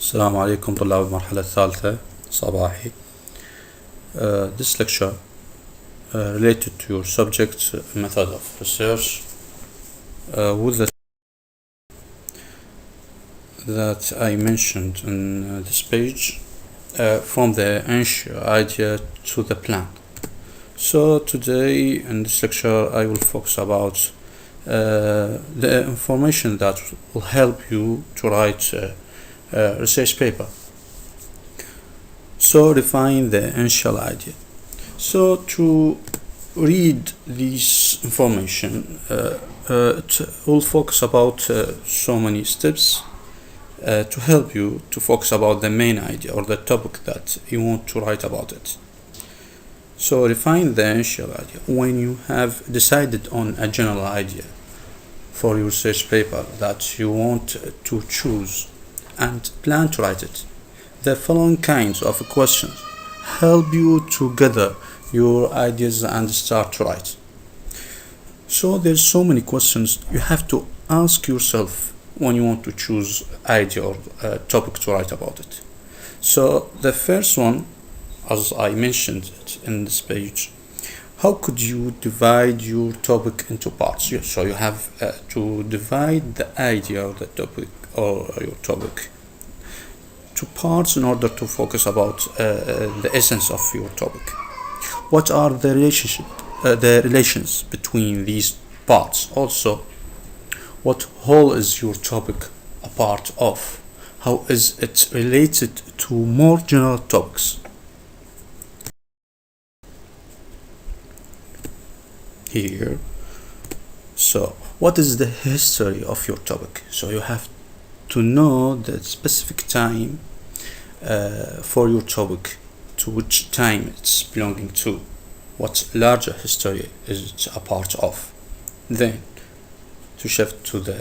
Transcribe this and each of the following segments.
السلام عليكم طلاب المرحلة الثالثة صباحي. This lecture related to your subject method of research with the that I mentioned in this page from the initial idea to the plan. So today in this lecture I will focus about the information that will help you to write research paper. So define the initial idea. So to read this information, it will focus about so many steps to help you to focus about the main idea or the topic that you want to write about it. So define the initial idea. When you have decided on a general idea for your research paper that you want to choose and plan to write it, the following kinds of questions help you to gather your ideas and start to write. So there's so many questions you have to ask yourself when you want to choose idea or topic to write about it. So the first one, as I mentioned it in this page, how could you divide your topic into parts? So you have to divide the idea or the topic or your topic to parts in order to focus about the essence of your topic. What are the relations between these parts? Also, what whole is your topic a part of? How is it related to more general topics? Here, so what is the history of your topic? So you have to know the specific time for your topic, to which time it's belonging to, what larger history is it a part of. Then to shift to the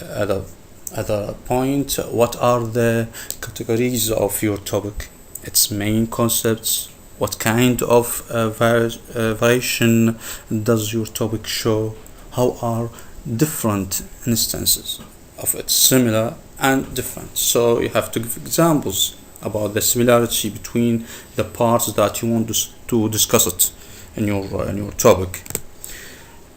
other point, what are the categories of your topic, its main concepts, what kind of variation does your topic show, how are different instances of it similar and different. So you have to give examples about the similarity between the parts that you want to discuss it in your topic.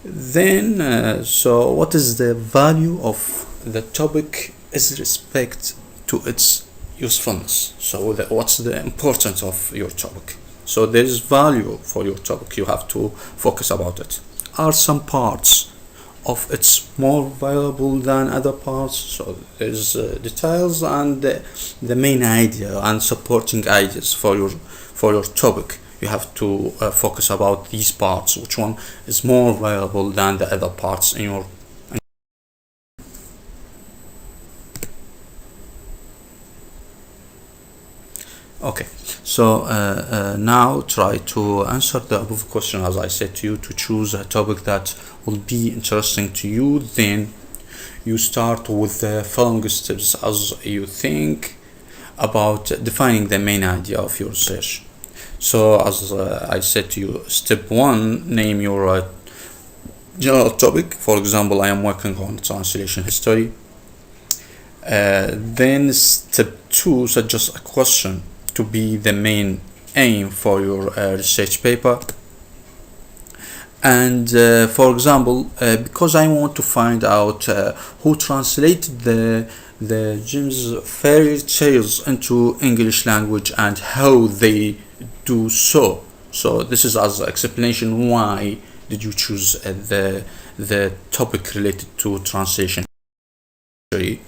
Then so what is the value of the topic is respect to its usefulness? So what's the importance of your topic? So there is value for your topic, you have to focus about it. Are some parts of it's more valuable than other parts? So there's details and the main idea and supporting ideas for your topic. You have to focus about these parts, which one is more valuable than the other parts in your. Okay, so now try to answer the above question as I said to you, to choose a topic that will be interesting to you. Then you start with the following steps as you think about defining the main idea of your research. So as I said to you, step one, name your general topic. For example, I am working on translation history. Then step two, suggest a question to be the main aim for your research paper. And for example, because I want to find out who translated the Jim's fairy tales into English language and how they do so. So this is as explanation why did you choose the topic related to translation. The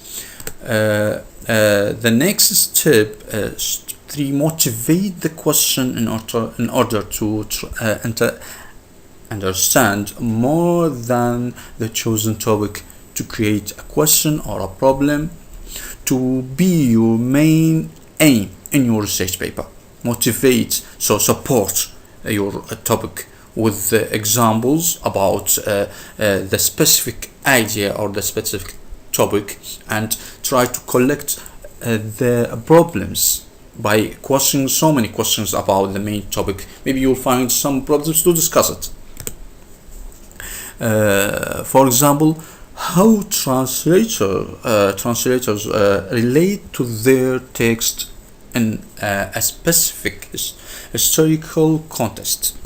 next step is to motivate the question in order to understand more than the chosen topic, to create a question or a problem to be your main aim in your research paper. Motivate, so support your topic with examples about the specific idea or the specific topic, and try to collect the problems by questioning so many questions about the main topic. Maybe you'll find some problems to discuss it. For example, how translators relate to their text in a specific historical context,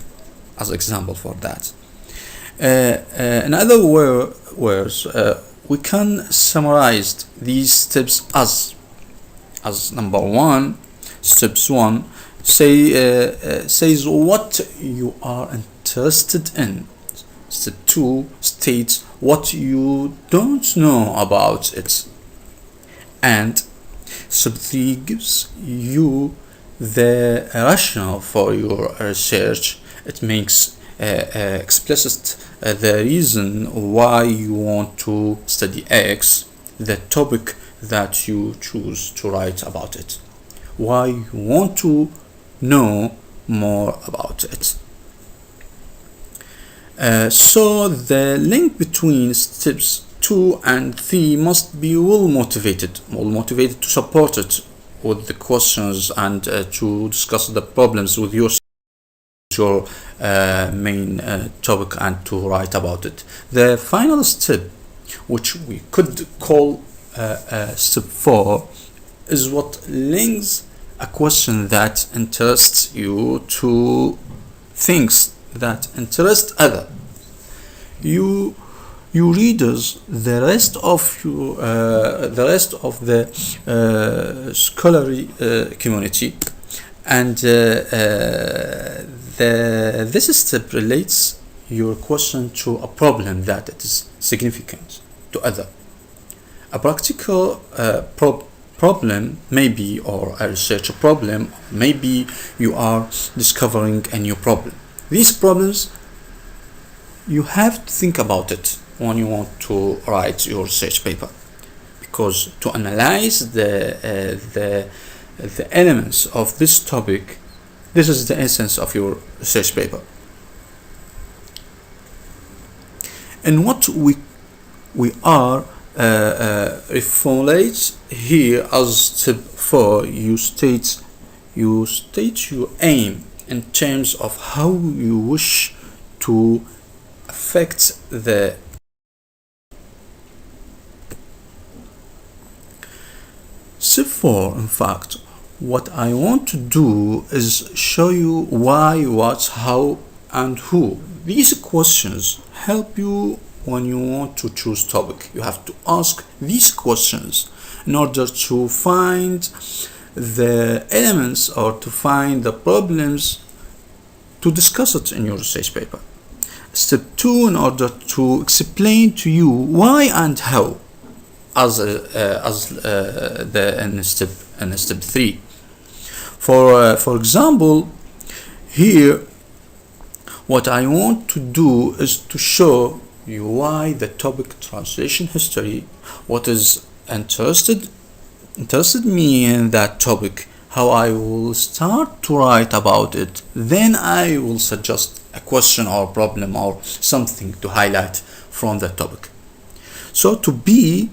as example for that. In other words, we can summarize these steps as number one. Steps one says what you are interested in. Step two states what you don't know about it, and step three gives you the rationale for your research. It makes explicit the reason why you want to study X, the topic that you choose to write about it, why you want to know more about it. So the link between steps 2 and 3 must be well motivated to support it with the questions and to discuss the problems with your main topic and to write about it. The final step, which we could call step 4, is what links a question that interests you to things that interest other. You readers, the rest of the scholarly community, and this step relates your question to a problem that it is significant to other. A practical problem maybe, or a research problem, maybe you are discovering a new problem. These problems, you have to think about it when you want to write your research paper, because to analyze the elements of this topic, this is the essence of your research paper. And what we are reformulate here as step 4, you state your aim in terms of how you wish to affect the step 4. In fact, what I want to do is show you why, what, how, and who. These questions help you when you want to choose topic. You have to ask these questions in order to find the elements or to find the problems to discuss it in your research paper. Step 2, in order to explain to you why and how, in step 3. For example, here what I want to do is to show you why the topic translation history, what is interested me in that topic, how I will start to write about it. Then I will suggest a question or problem or something to highlight from the topic. So to be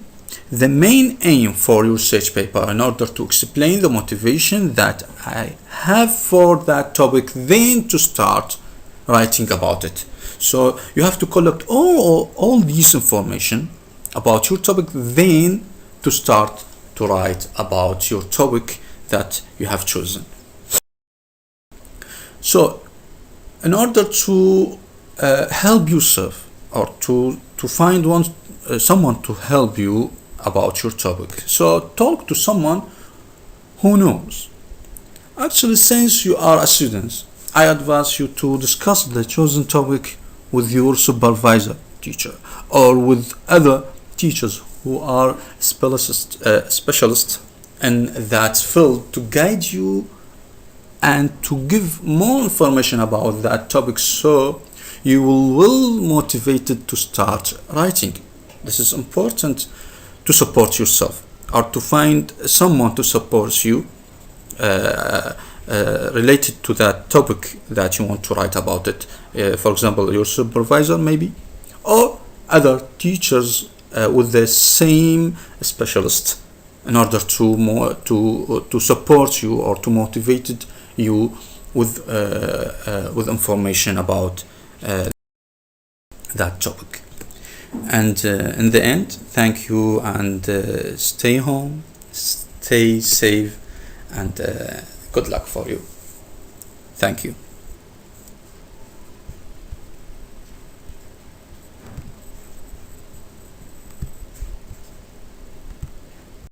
the main aim for your research paper, in order to explain the motivation that I have for that topic, then to start writing about it. So you have to collect all these information about your topic, then to start to write about your topic that you have chosen. So in order to help yourself, or to find someone to help you about your topic, so talk to someone who knows. Actually, since you are a student, I advise you to discuss the chosen topic with your supervisor teacher or with other teachers who are specialists in that field to guide you and to give more information about that topic, so you will well motivated to start writing. This is important to support yourself, or to find someone to support you related to that topic that you want to write about it. For example, your supervisor maybe, or other teachers with the same specialist, in order to support you or to motivate you with information about that topic. And in the end, thank you, and stay home, stay safe, and good luck for you. Thank you.